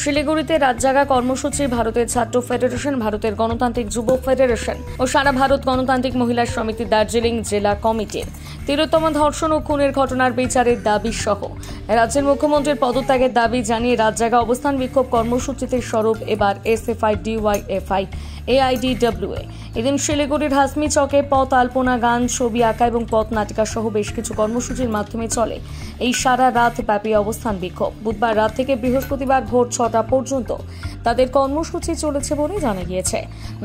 শিলিগুড়িতে রাতজাগা কর্মসূচি ভারতের ছাত্র ফেডারেশন, ভারতের গণতান্ত্রিক যুব ফেডারেশন ও সারা ভারত গণতান্ত্রিক মহিলা সমিতি দার্জিলিং জেলা কমিটির তিলোত্তমা ধর্ষণ ও খুনের ঘটনার বিচারের দাবি সহ রাজ্যের মুখ্যমন্ত্রীর পদত্যাগের দাবি জানিয়ে রাতজাগা অবস্থান বিক্ষোভ কর্মসূচিতে সরব এবার এসএফআই, ডিওয়াইএফআই, এআইডিডব্লিউএ। এদিন শিলিগুড়ির হাসমি চকে পথ আলপনা, গান, ছবি আঁকা এবং পথ নাটিকা সহ বেশ কিছু কর্মসূচির মাধ্যমে চলে এই সারা রাত ব্যাপী অবস্থান বিক্ষোভ। বুধবার রাত থেকে বৃহস্পতিবার ভোর 6টা পর্যন্ত তাদের কর্মসূচি চলেছে বলে জানা গিয়েছে।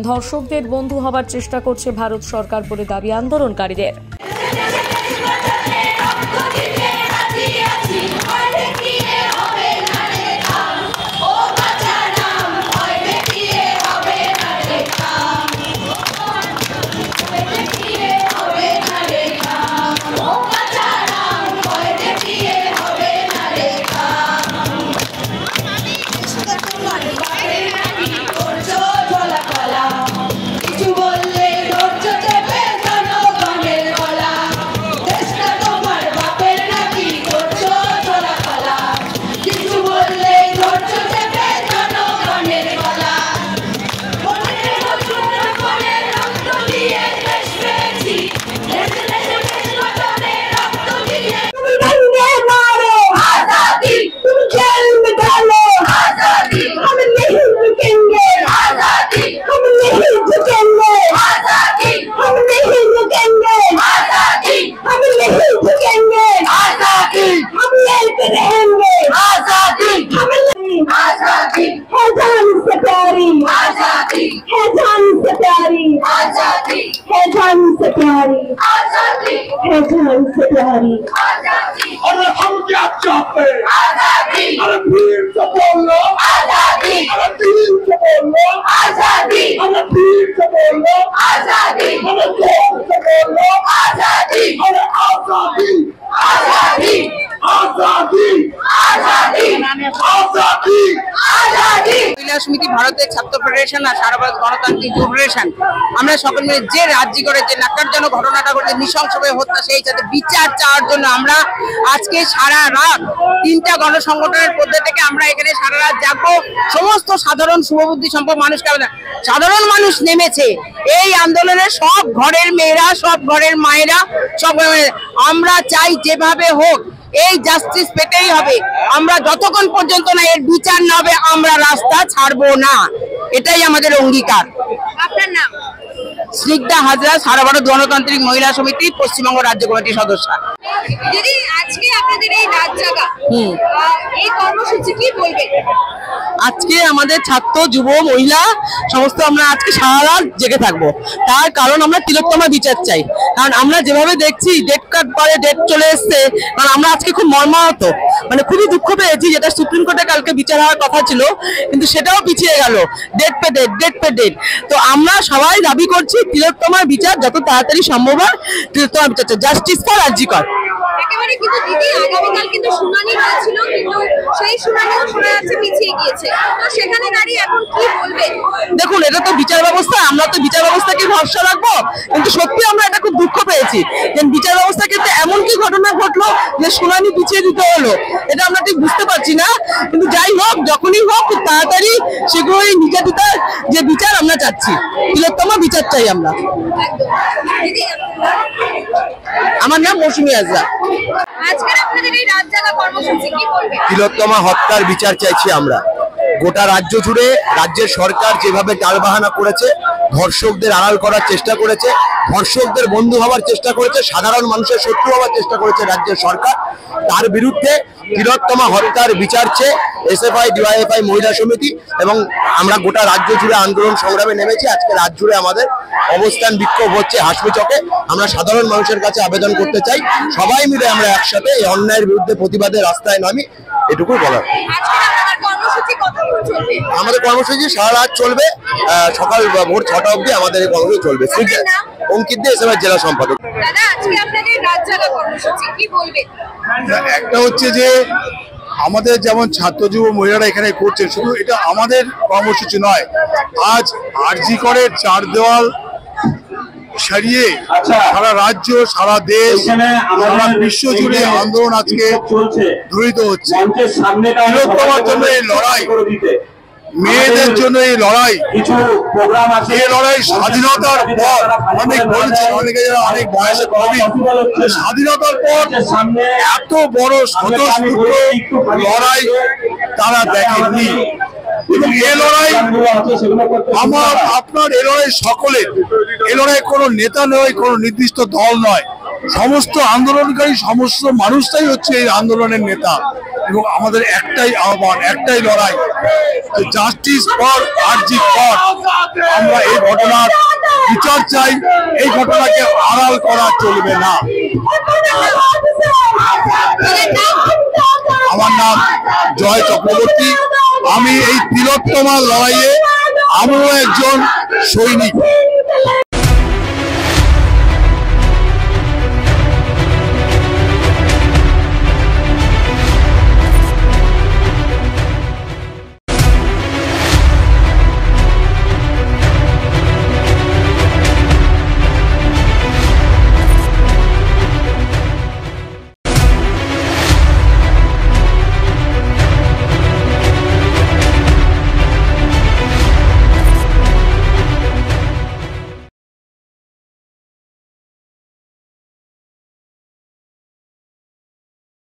ধর্ষকদের বন্ধু হবার চেষ্টা করছে ভারত সরকার বলে দাবি আন্দোলনকারীদের। अरे हम क्या चाहते हैं? आजादी। अरे भीड़ से बोलो आजादी। अरे भीड़ से बोलो आजादी। अरे भीड़ से बोलो आजादी। अरे जोर से बोलो आजादी। अरे आजादी आजादी आजादी आजादी आजादी आजादी। মহিলা সমিতি, ভারতের ছাত্র ফেডারেশন আর সারা ভারত গণতান্ত্রিক যুব ফেডারেশন আমরা সকল মিলে যে রাজ্যে করে যে নাক্কারজনক ঘটনাটা ঘটেছে, নৃশংসভাবে হত্যা, সেই সাথে বিচার চাওয়ার জন্য আমরা আজকে সারা রাত 3টা গণসংগঠনের মধ্যে থেকে আমরা এখানে সারা রাত জাগবো। সমস্ত সাধারণ শুভবুদ্ধি সম্পন্ন মানুষকে, সাধারণ মানুষ নেমেছে এই আন্দোলনে। সব ঘরের মেয়েরা, সব ঘরের মায়েরা, সব আমরা চাই যেভাবে হোক এই জাস্টিস পেতেই হবে। আমরা যতক্ষণ পর্যন্ত না এর বিচার না হবে আমরা রাস্তা ছাড়বো না, এটাই আমাদের অঙ্গীকার। আপনার নাম? স্নিগ্ধা হাজরা, সারা ভারত গণতান্ত্রিক মহিলা সমিতি পশ্চিমবঙ্গ রাজ্য কমিটির সদস্য। দিদি, আজকে আপনাদের এই রাতজাগা এই কর্মসূচি কি বলবেন? আজকে আমাদের ছাত্র, যুব, মহিলা সমস্ত আমরা আজকে সারা রাত জেগে থাকবো। তার কারণ আমরা তিলোত্তমা বিচার চাই। কারণ আমরা যেভাবে দেখছি ডেট কার্ড পরে ডেট চলে এসছে, কারণ আমরা আজকে খুব মর্মাহত, মানে খুবই দুঃখ পেয়েছি। যেটা সুপ্রিম কোর্টে কালকে বিচার হওয়ার কথা ছিল কিন্তু সেটাও পিছিয়ে গেল, ডেট পে ডেট, ডেট পে ডেট। তো আমরা সবাই দাবি করছি তিলোত্তমার বিচার যত তাড়াতাড়ি সম্ভব হয়, তিলোত্তমার বিচার চাই, জাস্টিস ফর আরজিকর। একেবারে কিন্তু দিদি, আগামীকাল কিন্তু শুনানি হয়েছিল কিন্তু সেই শুনানিও শোনা যাচ্ছে পিছিয়ে গিয়েছে। তো সেখানে দাঁড়িয়ে এখন কি বলবেন? দেখুন, এটা তো বিচার ব্যবস্থা, আমরা তো বিচার ব্যবস্থাকে ভরসা রাখবো, কিন্তু সত্যি আমরা এটা খুব দুঃখ পেয়েছি যে বিচার ব্যবস্থার ক্ষেত্রে এমন কি ঘটনা ঘটলো যে শুনানি পিছিয়ে দিতে হলো, এটা আমরা ঠিক বুঝতে পারছি না। কিন্তু যাই হোক, যখনই হোক খুব তাড়াতাড়ি সেগুলোই নির্যাতিতার যে বিচার আমরা চাচ্ছি, তিলোত্তমা বিচার চাই আমরা। আমার নাম মৌসুমী হাজরা। আজকে আপনাদের এই রাতজাগা কর্মসূচি কি বলবেন? তিলোত্তমা হত্যার বিচার চাইছি আমরা। গোটা রাজ্য জুড়ে রাজ্যের সরকার যেভাবে টালবাহানা করেছে, ধর্ষকদের আড়াল করার চেষ্টা করেছে, ধর্ষকদের বন্ধু হওয়ার চেষ্টা করেছে, সাধারণ মানুষের শত্রু হওয়ার চেষ্টা করেছে রাজ্যের সরকার, তার বিরুদ্ধে তিলোত্তমা হত্যার বিচার চেয়ে এসএফআই, ডিওয়াইএফআই মহিলা সমিতি এবং আমরা গোটা রাজ্য জুড়ে আন্দোলন সংগ্রামে নেমেছি। আজকে রাত জুড়ে আমাদের অবস্থান বিক্ষোভ হচ্ছে হাসমি চকে। আমরা সাধারণ মানুষের কাছে আবেদন করতে চাই সবাই মিলে আমরা একসাথে এই অন্যায়ের বিরুদ্ধে প্রতিবাদে রাস্তায় নামি, এটুকুই বলার। আমাদের কর্মসূচি সারা রাত চলবে, সকাল ভোর 6টা অবধি আমাদের এই কর্মসূচি চলবে। অঙ্কিত দে, এসএফআই জেলা সম্পাদক। একটা হচ্ছে যে আমাদের যেমন ছাত্র যুব মহিলারা এখানে করছে, শুধু এটা আমাদের কর্মসূচি নয়। আজ আরজি করে 4 দেওয়াল সারিয়ে সারা রাজ্য, সারা দেশ, সারা বিশ্ব জুড়ে আন্দোলন আজকে ধ্বনিত হচ্ছে। তিলোত্তমার জন্য এই লড়াই, মেয়েদের জন্য এই লড়াই, এই লড়াই স্বাধীনতার পর অনেক বলছেন, অনেকে যারা অনেক বয়সে কবি, স্বাধীনতার পর এত বড় স্বতঃস্ফূর্ত লড়াই তারা দেখেননি। এবং এ লড়াই আমার, আপনার, এ লড়াই সকলের। এ লড়াই কোনো নেতা নয়, কোনো নির্দিষ্ট দল নয়, সমস্ত আন্দোলনকারী সমস্ত মানুষটাই হচ্ছে এই আন্দোলনের নেতা। এবং আমাদের একটাই আহ্বান, একটাই লড়াই, যে জাস্টিস ফর আরজি কর। আমরা এই ঘটনার বিচার চাই, এই ঘটনাকে আড়াল করা চলবে না। আমার নাম জয় চক্রবর্তী, আমি এই তিলোত্তমার লড়াইয়ে আমিও একজন সৈনিক।